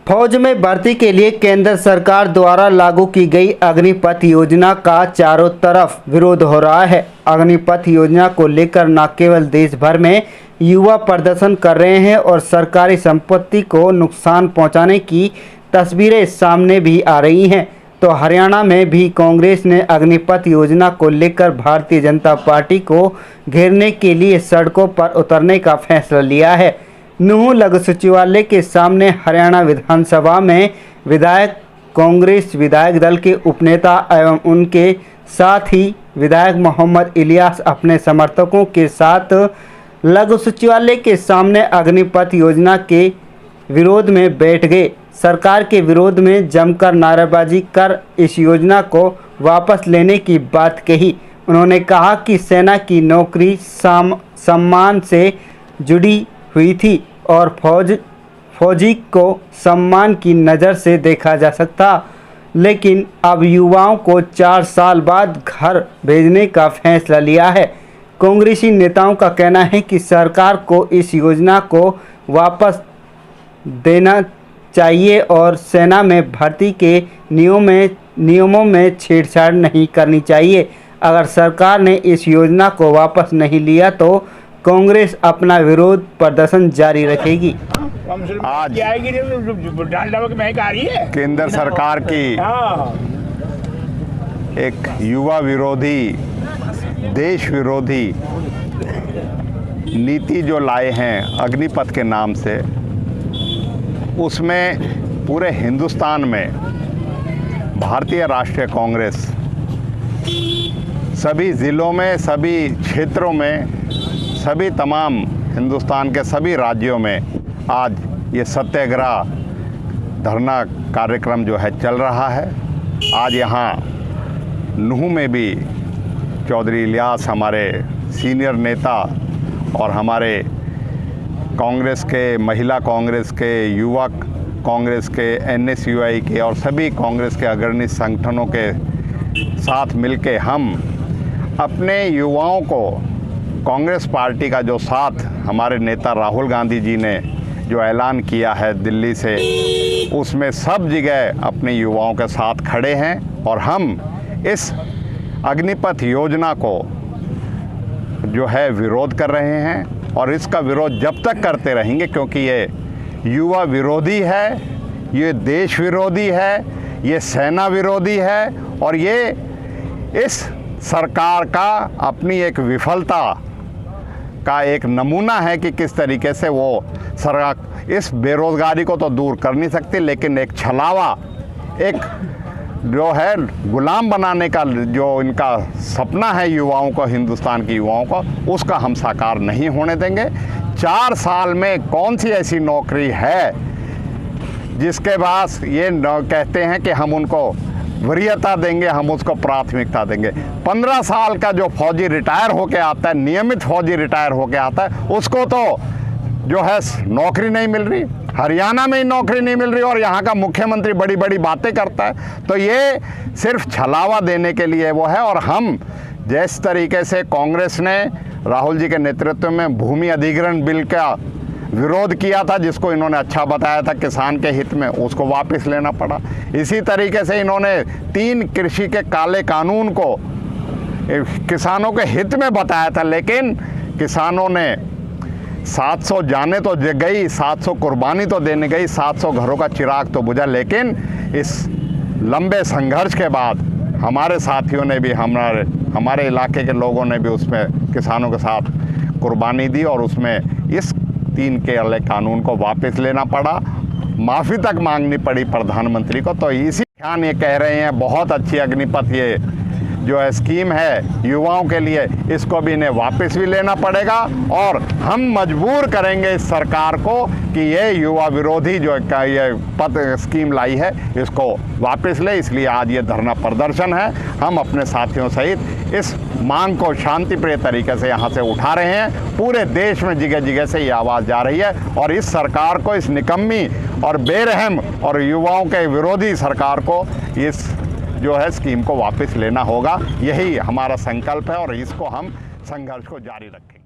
फौज में भर्ती के लिए केंद्र सरकार द्वारा लागू की गई अग्निपथ योजना का चारों तरफ विरोध हो रहा है। अग्निपथ योजना को लेकर न केवल देश भर में युवा प्रदर्शन कर रहे हैं और सरकारी संपत्ति को नुकसान पहुंचाने की तस्वीरें सामने भी आ रही हैं, तो हरियाणा में भी कांग्रेस ने अग्निपथ योजना को लेकर भारतीय जनता पार्टी को घेरने के लिए सड़कों पर उतरने का फैसला लिया है। नूंह लघु सचिवालय के सामने हरियाणा विधानसभा में विधायक कांग्रेस विधायक दल के उपनेता एवं उनके साथ ही विधायक मोहम्मद इलियास अपने समर्थकों के साथ लघु सचिवालय के सामने अग्निपथ योजना के विरोध में बैठ गए। सरकार के विरोध में जमकर नारेबाजी कर इस योजना को वापस लेने की बात कही। उन्होंने कहा कि सेना की नौकरी सम्मान से जुड़ी हुई थी और फौजी को सम्मान की नज़र से देखा जा सकता, लेकिन अब युवाओं को 4 साल बाद घर भेजने का फैसला लिया है। कांग्रेसी नेताओं का कहना है कि सरकार को इस योजना को वापस देना चाहिए और सेना में भर्ती के नियमों में छेड़छाड़ नहीं करनी चाहिए। अगर सरकार ने इस योजना को वापस नहीं लिया तो कांग्रेस अपना विरोध प्रदर्शन जारी रखेगी। आज केंद्र सरकार की एक युवा विरोधी, देश विरोधी नीति जो लाए हैं अग्निपथ के नाम से, उसमें पूरे हिंदुस्तान में भारतीय राष्ट्रीय कांग्रेस सभी ज़िलों में, सभी क्षेत्रों में, सभी तमाम हिंदुस्तान के सभी राज्यों में आज ये सत्याग्रह धरना कार्यक्रम जो है चल रहा है। आज यहाँ नूंह में भी चौधरी इलियास हमारे सीनियर नेता और हमारे कांग्रेस के, महिला कांग्रेस के, युवा कांग्रेस के, NSUI के और सभी कांग्रेस के अग्रणी संगठनों के साथ मिलके हम अपने युवाओं को कांग्रेस पार्टी का जो साथ हमारे नेता राहुल गांधी जी ने जो ऐलान किया है दिल्ली से, उसमें सब जगह अपने युवाओं के साथ खड़े हैं और हम इस अग्निपथ योजना को जो है विरोध कर रहे हैं और इसका विरोध जब तक करते रहेंगे, क्योंकि ये युवा विरोधी है, ये देश विरोधी है, ये सेना विरोधी है और ये इस सरकार का अपनी एक विफलता का एक नमूना है कि किस तरीके से वो सरकार इस बेरोज़गारी को तो दूर कर नहीं सकती, लेकिन एक छलावा, एक जो है गुलाम बनाने का जो इनका सपना है युवाओं को, हिंदुस्तान के युवाओं को, उसका हम साकार नहीं होने देंगे। 4 साल में कौन सी ऐसी नौकरी है जिसके पास ये कहते हैं कि हम उनको वरीयता देंगे, हम उसको प्राथमिकता देंगे। 15 साल का जो फौजी रिटायर होके आता है, नियमित फौजी रिटायर होके आता है, उसको तो जो है नौकरी नहीं मिल रही, हरियाणा में ही नौकरी नहीं मिल रही और यहाँ का मुख्यमंत्री बड़ी बड़ी बातें करता है। तो ये सिर्फ छलावा देने के लिए वो है। और हम जिस तरीके से कांग्रेस ने राहुल जी के नेतृत्व में भूमि अधिग्रहण बिल का विरोध किया था, जिसको इन्होंने अच्छा बताया था किसान के हित में, उसको वापस लेना पड़ा। इसी तरीके से इन्होंने 3 कृषि के काले कानून को किसानों के हित में बताया था, लेकिन किसानों ने 700 जाने तो गई, 700 कुर्बानी तो देने गई, 700 घरों का चिराग तो बुझा, लेकिन इस लंबे संघर्ष के बाद हमारे साथियों ने भी, हमारे इलाके के लोगों ने भी उसमें किसानों के साथ कुर्बानी दी और उसमें इस 3 के कानून को वापस लेना पड़ा, माफ़ी तक मांगनी पड़ी प्रधानमंत्री को। तो इसी ध्यान ये कह रहे हैं बहुत अच्छी अग्निपथ ये जो है स्कीम है युवाओं के लिए, इसको भी इन्हें वापस भी लेना पड़ेगा और हम मजबूर करेंगे इस सरकार को कि ये युवा विरोधी जो ये पथ स्कीम लाई है इसको वापस ले। इसलिए आज ये धरना प्रदर्शन है। हम अपने साथियों सहित इस मांग को शांतिप्रिय तरीके से यहाँ से उठा रहे हैं। पूरे देश में जगह जगह से ये आवाज़ जा रही है और इस सरकार को, इस निकम्मी और बेरहम और युवाओं के विरोधी सरकार को इस जो है स्कीम को वापस लेना होगा। यही हमारा संकल्प है और इसको हम संघर्ष को जारी रखेंगे।